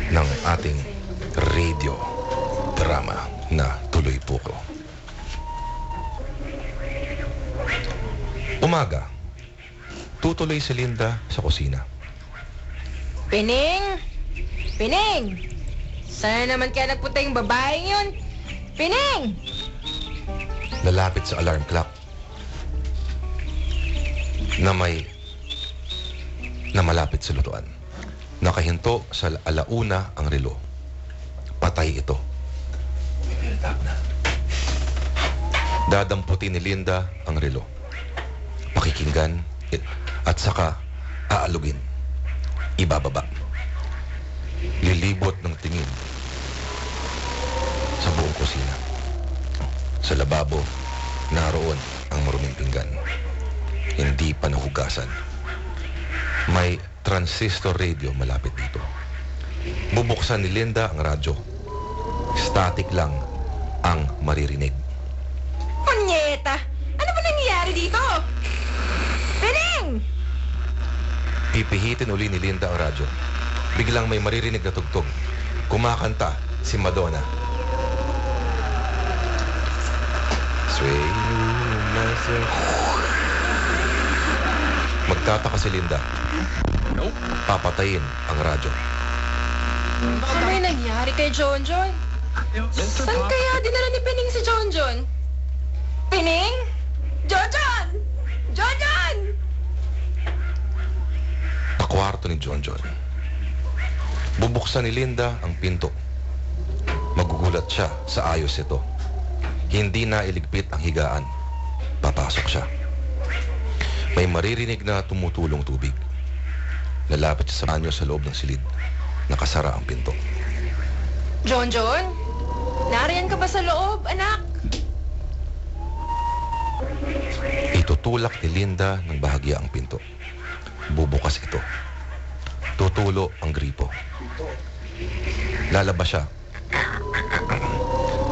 ng ating radio drama na Tuloy Puko. Umaga, tutuloy si Linda sa kusina. Pining! Pining! Sana naman kaya nagpunta yung babaeng yun? Pining! Lalapit sa alarm clock na malapit sa lutuan. Nakahinto sa alauna ang relo. Patay ito. Dadamputin ni Linda ang relo. Pakikinggan at saka aalugin. Ibababa. Lilibot ng tingin sa buong kusina. Sa lababo, naroon ang maruming pinggan. Hindi pa nahugasan. May transistor radio malapit dito. Bubuksan ni Linda ang radyo. Static lang ang maririnig. Punyeta! Ano ba nangyayari dito? Pining! Pipihitin uli ni Linda ang radyo. Biglang may maririnig na tugtog. Kumakanta si Madonna. Sway you myself. Magtataka si Linda. Nope. Papatayin ang radyo. Ano may nangyari kay John John? Saan kaya dinala ni Pining si John John? Pining? John John! John John! Pakwarto ni John John. Bubuksan ni Linda ang pinto. Magugulat siya sa ayos ito. Hindi na iligpit ang higaan. Papasok siya. May maririnig na tumutulong tubig. Lalapit siya sa banyo sa loob ng silid. Nakasara ang pinto. John John? Nariyan ka ba sa loob, anak? Itutulak ni Linda ng bahagya ang pinto. Bubukas ito. Tutulo ang gripo. Lalabas siya.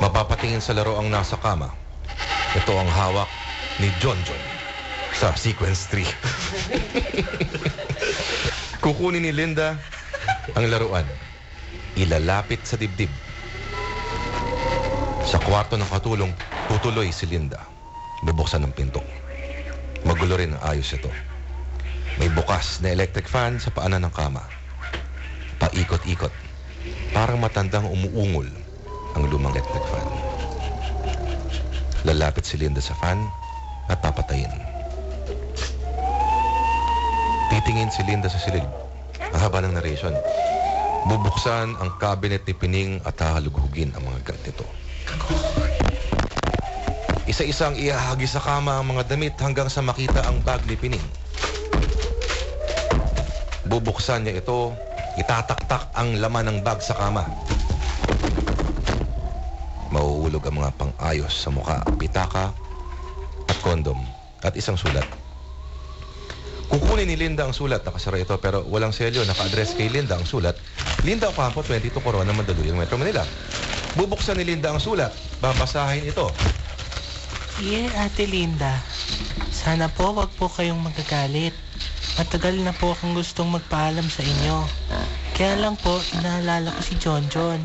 Mapapatingin sa laro ang nasa kama. Ito ang hawak ni John John sa sequence 3. Kukunin ni Linda ang laruan. Ilalapit sa dibdib. Sa kwarto ng katulong, tutuloy si Linda. Bubuksan ang pinto. Magulo rin ang ayos ito. May bukas na electric fan sa paanan ng kama. Paikot-ikot. Parang matandang umuungol ang lumang electric fan. Lalapit si Linda sa fan at papatayin. Titingin si Linda sa silid. Ang haba ng narration. Bubuksan ang cabinet ni Pining at hahalughugin ang mga gamit nito. Isa-isang ihahagi sa kama ang mga damit hanggang sa makita ang bag ni Pining. Bubuksan niya ito, itataktak ang laman ng bag sa kama. Mauulog ang mga pang-ayos sa mukha, pitaka at kondom at isang sulat. Kukunin ni Linda ang sulat, nakasara ito pero walang selyo, naka-address kay Linda ang sulat. Linda Ocampo, 22 Corona, Mandaluyong, Metro Manila. Bubuksan ni Linda ang sulat, babasahin ito. Dear Ate Linda, sana po wag po kayong magagalit. Matagal na po akong gustong magpaalam sa inyo. Kaya lang po, inaalala ko si John John.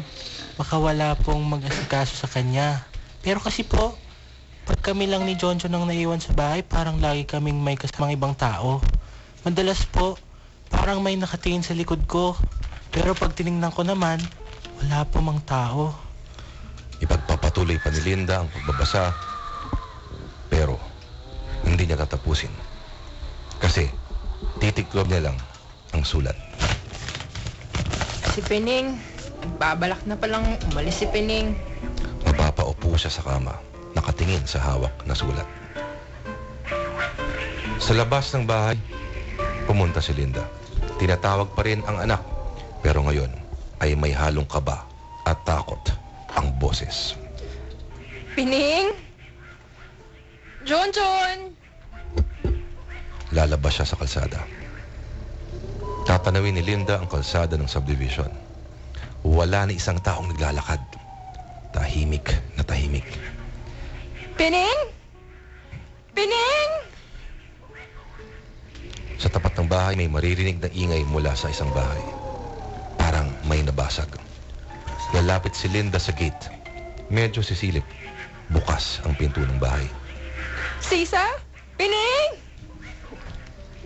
Baka wala pong mag-asikaso sa kanya. Pero kasi po, pag kami lang ni John John ang naiwan sa bahay, parang lagi kaming may kasamang ibang tao. Madalas po, parang may nakatingin sa likod ko. Pero pag tinignan ko naman, wala po mang tao. Ipagpapatuloy pa ni Linda ang pagbabasa, pero hindi niya tatapusin. Kasi titiklob niya lang ang sulat. Si Pining, babalak na palang umalis si Pining. Mapapaupo siya sa kama, nakatingin sa hawak na sulat. Sa labas ng bahay, pumunta si Linda. Tinatawag pa rin ang anak, pero ngayon ay may halong kaba at takot ang boses. Pining? John John! Lalabas siya sa kalsada. Tatanawin ni Linda ang kalsada ng subdivision. Wala ni isang taong naglalakad. Tahimik na tahimik. Pining? Pining? Sa tapat ng bahay, may maririnig na ingay mula sa isang bahay. Parang may nabasag. Lalapit si Linda sa gate. Medyo sisilip. Bukas ang pinto ng bahay. Sisa? Pining?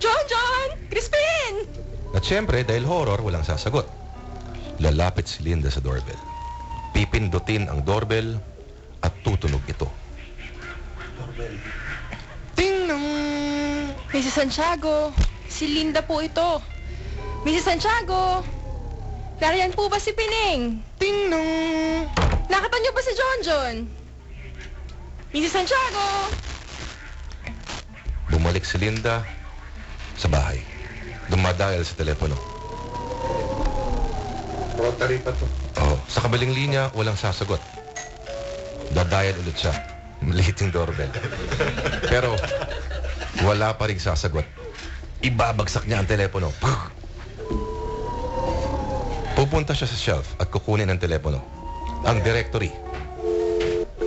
John! Crispin! At syempre, dahil horror, walang sasagot. Lalapit si Linda sa doorbell. Pipindutin ang doorbell at tutunog ito. Ting-nong! Mrs. Santiago, si Linda po ito. Mrs. Santiago, nariyan po ba si Pining? Ting-nong! Nakita niyo ba si John? Mrs. Santiago! Bumalik si Linda sa bahay. Dumadial sa telepono. Rotary pa to. Oh, sa kabilang linya, walang sasagot. Dadial ulit siya. Maliit yung doorbell. Pero, wala pa rin sasagot. Ibabagsak niya ang telepono. Pupunta siya sa shelf at kukunin ang telepono. Ang directory.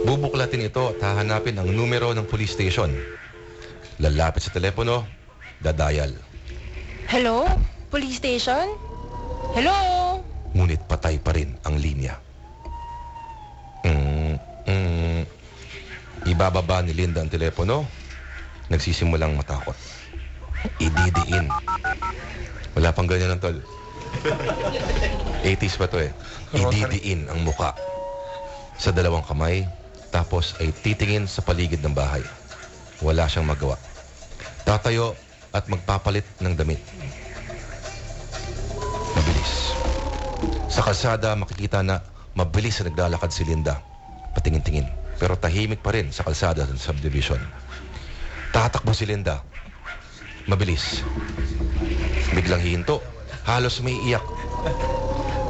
Bubuklatin ito at hahanapin ang numero ng police station. Lalapit sa telepono, dadial. Hello? Police station? Hello? Ngunit patay pa rin ang linya. Ibababa ni Linda ang telepono. Nagsisimulang matakot. Ididiin. Wala pang ganyan ng tol. 80s pa to eh. Ididiin ang muka sa dalawang kamay, tapos ay titingin sa paligid ng bahay. Wala siyang magawa. Tatayo at magpapalit ng damit. Mabilis. Sa kalsada, makikita na mabilis na naglalakad si Linda. Patingin-tingin. Pero tahimik pa rin sa kalsada ng subdivision. Tatakbo si Linda. Mabilis. Biglang hihinto. Halos may iyak.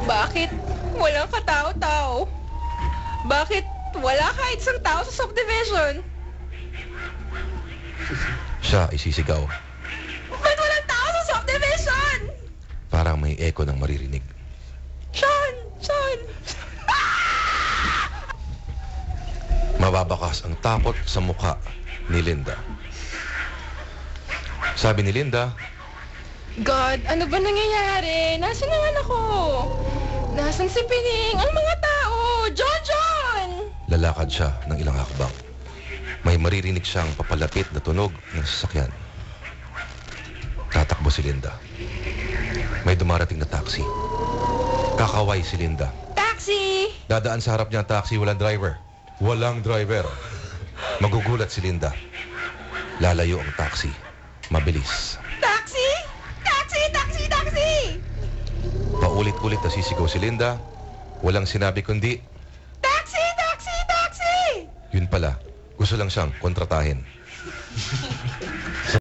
Bakit walang katao-tao? Bakit wala kahit isang tao sa subdivision? Siya ay sisigaw. Ba't walang tao sa subdivision? Parang may echo ng maririnig. Sean! Mababakas ang takot sa mukha ni Linda. Sabi ni Linda, God, ano ba nangyayari? Nasaan ang anak ko? Nasaan si Pining? Ang mga tao! John! lalakad siya ng ilang hakbang. May maririnig siyang papalapit na tunog ng sasakyan. Tatakbo si Linda. May dumarating na taxi. Kakaway si Linda. Taxi! Dadaan sa harap niya ang taxi, walang driver. Walang driver. Magugulat si Linda. Lalayo ang taxi. Mabilis. Taxi! Paulit-ulit na sisigaw si Linda. Walang sinabi kundi, Taxi! yun pala, gusto lang siyang kontratahin.